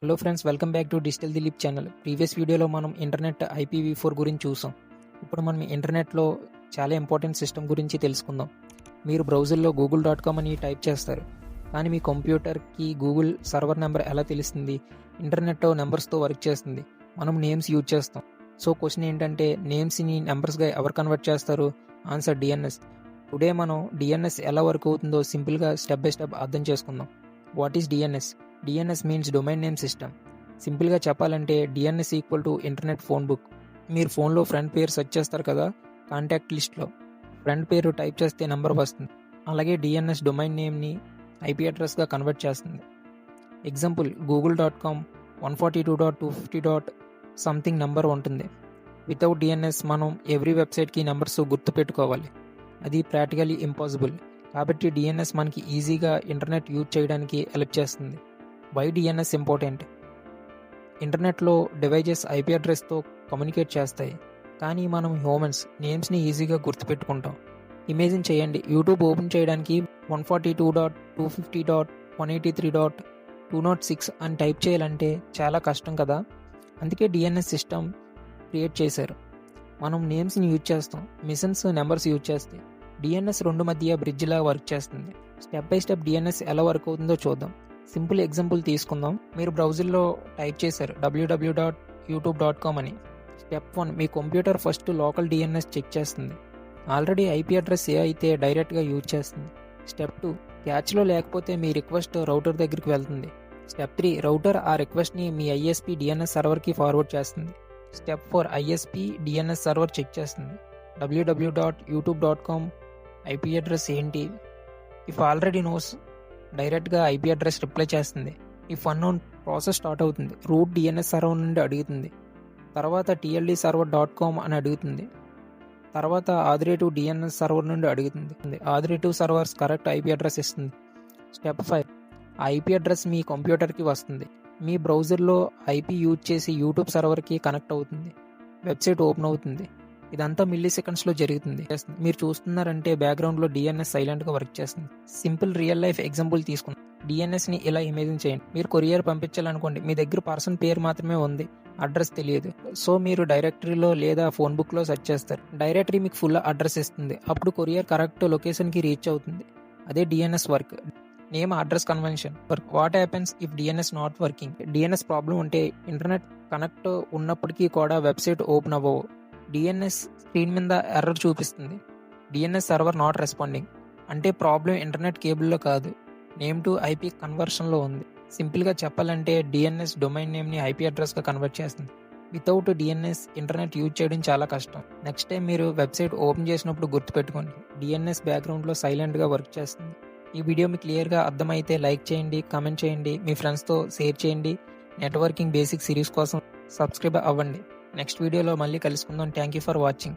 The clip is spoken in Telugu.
Hello friends, welcome back to digital Dilip channel. Previous వీడియోలో మనం ఇంటర్నెట్ IPv4 గురించి చూసాం. ఇప్పుడు మనం ఇంటర్నెట్లో చాలా ఇంపార్టెంట్ సిస్టమ్ గురించి తెలుసుకుందాం. మీరు బ్రౌజర్లో google.com అని టైప్ చేస్తారు, కానీ మీ కంప్యూటర్కి గూగుల్ సర్వర్ నెంబర్ ఎలా తెలుస్తుంది? ఇంటర్నెట్లో నెంబర్స్తో వర్క్ చేస్తుంది. మనం నేమ్స్ యూజ్ చేస్తాం. సో క్వశ్చన్ ఏంటంటే, నేమ్స్ని నెంబర్స్గా ఎవరు కన్వర్ట్ చేస్తారు? Answer DNS. టుడే మనం DNS ఎలా వర్క్ అవుతుందో సింపుల్గా స్టెప్ బై స్టెప్ అర్థం చేసుకుందాం. What is DNS? DNS means domain name system. సింపుల్గా చెప్పాలంటే DNS equal to internet phone book. మీరు ఫోన్లో ఫ్రెండ్ పేరు సెర్చ్ చేస్తారు కదా, కాంటాక్ట్ లిస్ట్లో ఫ్రెండ్ పేరు టైప్ చేస్తే నెంబర్ వస్తుంది. అలాగే DNS డొమైన్ నేమ్ని IP అడ్రస్గా కన్వర్ట్ చేస్తుంది. Example, google.com 142.250. సంథింగ్ నెంబర్ ఉంటుంది. వితౌట్ DNS మనం ఎవ్రీ వెబ్సైట్కి నెంబర్స్ గుర్తుపెట్టుకోవాలి. అది ప్రాక్టికలీ ఇంపాసిబుల్. కాబట్టి DNS మనకి ఈజీగా ఇంటర్నెట్ యూజ్ చేయడానికి హెల్ప్ చేస్తుంది. Why DNS important? ఇంటర్నెట్లో డివైజెస్ IP అడ్రస్తో కమ్యూనికేట్ చేస్తాయి, కానీ మనం హ్యూమన్స్ నేమ్స్ని ఈజీగా గుర్తుపెట్టుకుంటాం. ఇమేజిన్ చేయండి, యూట్యూబ్ ఓపెన్ చేయడానికి 142.250.183.206 అని టైప్ చేయాలంటే చాలా కష్టం కదా. అందుకే DNS సిస్టమ్ క్రియేట్ చేశారు. మనం నేమ్స్ని యూజ్ చేస్తాం, మిషన్స్ నెంబర్స్ యూజ్ చేస్తాయి. DNS రెండు మధ్య బ్రిడ్జ్లా వర్క్ చేస్తుంది. స్టెప్ బై స్టెప్ DNS ఎలా వర్క్ అవుతుందో చూద్దాం. సింపుల్ ఎగ్జాంపుల్ తీసుకుందాం. మీరు బ్రౌజర్లో టైప్ చేశారు www.youtube.com అని. స్టెప్ 1, మీ computer first local DNS check చేస్తుంది. ఆల్రెడీ IP అడ్రస్ ఏ అయితే డైరెక్ట్గా యూజ్ చేస్తుంది. స్టెప్ 2, క్యాచ్లో లేకపోతే మీ రిక్వెస్ట్ రౌటర్ దగ్గరికి వెళ్తుంది. స్టెప్ 3, రౌటర్ ఆ రిక్వెస్ట్ని మీ ISP DNS సర్వర్కి ఫార్వర్డ్ చేస్తుంది. Step 4, ISP DNS server check చేస్తుంది. www.youtube.com IP అడ్రస్ ఏంటి? ఇఫ్ ఆల్రెడీ నోస్, డైరెక్ట్గా IP అడ్రస్ రిప్లై చేస్తుంది. ఇఫ్ అన్నోన్, ప్రాసెస్ స్టార్ట్ అవుతుంది. రూట్ DNS సర్వర్ నుండి అడుగుతుంది. తర్వాత TLD server.com అని అడుగుతుంది. తర్వాత ఆథరేటివ్ DNS సర్వర్ నుండి అడుగుతుంది. ఆథరేటివ్ సర్వర్స్ కరెక్ట్ IP అడ్రస్ ఇస్తుంది. స్టెప్ 5, ఆ IP అడ్రస్ మీ కంప్యూటర్కి వస్తుంది. మీ బ్రౌజర్లో IP యూజ్ చేసి యూట్యూబ్ సర్వర్కి కనెక్ట్ అవుతుంది. వెబ్సైట్ ఓపెన్ అవుతుంది. ఇదంతా మిల్లీ సెకండ్స్లో జరుగుతుంది. మీరు చూస్తున్నారంటే బ్యాక్గ్రౌండ్లో DNS సైలెంట్గా వర్క్ చేస్తుంది. సింపుల్ రియల్ లైఫ్ ఎగ్జాంపుల్ తీసుకుందాం. DNSని ఇలా ఇమేజిన్ చేయండి. మీరు కొరియర్ పంపించాలనుకోండి. మీ దగ్గర పర్సన్ పేరు మాత్రమే ఉంది, అడ్రస్ తెలియదు. సో మీరు డైరెక్టరీలో లేదా ఫోన్ బుక్లో సెర్చ్ చేస్తారు. డైరెక్టరీ మీకు ఫుల్ అడ్రస్ ఇస్తుంది. అప్పుడు కొరియర్ కరెక్ట్ లొకేషన్కి రీచ్ అవుతుంది. అదే DNS work. Name address convention work. What happens if DNS not working? DNS problem ఉంటే ఇంటర్నెట్ కనెక్ట్ ఉన్నప్పటికీ కూడా వెబ్సైట్ ఓపెన్ అవ్వవు. DNS స్క్రీన్ మీద ఎర్రర్ చూపిస్తుంది. DNS server not responding. అంటే ప్రాబ్లం ఇంటర్నెట్ కేబుల్లో కాదు, నేమ్ టు IP కన్వర్షన్లో ఉంది. సింపుల్గా చెప్పాలంటే DNS డొమైన్ నేమ్ని IP అడ్రస్గా కన్వర్ట్ చేస్తుంది. వితౌట్ DNS ఇంటర్నెట్ యూజ్ చేయడం చాలా కష్టం. నెక్స్ట్ టైం మీరు వెబ్సైట్ ఓపెన్ చేసినప్పుడు గుర్తుపెట్టుకోండి, DNS బ్యాక్గ్రౌండ్లో సైలెంట్గా వర్క్ చేస్తుంది. ఈ వీడియో మీకు క్లియర్గా అర్థమైతే లైక్ చేయండి, కామెంట్ చేయండి, మీ ఫ్రెండ్స్తో షేర్ చేయండి. నెట్వర్కింగ్ బేసిక్ సిరీస్ కోసం సబ్స్క్రైబ్ అవ్వండి. నెక్స్ట్ వీడియోలో మళ్ళీ కలుసుకుందాం. Thank you for watching.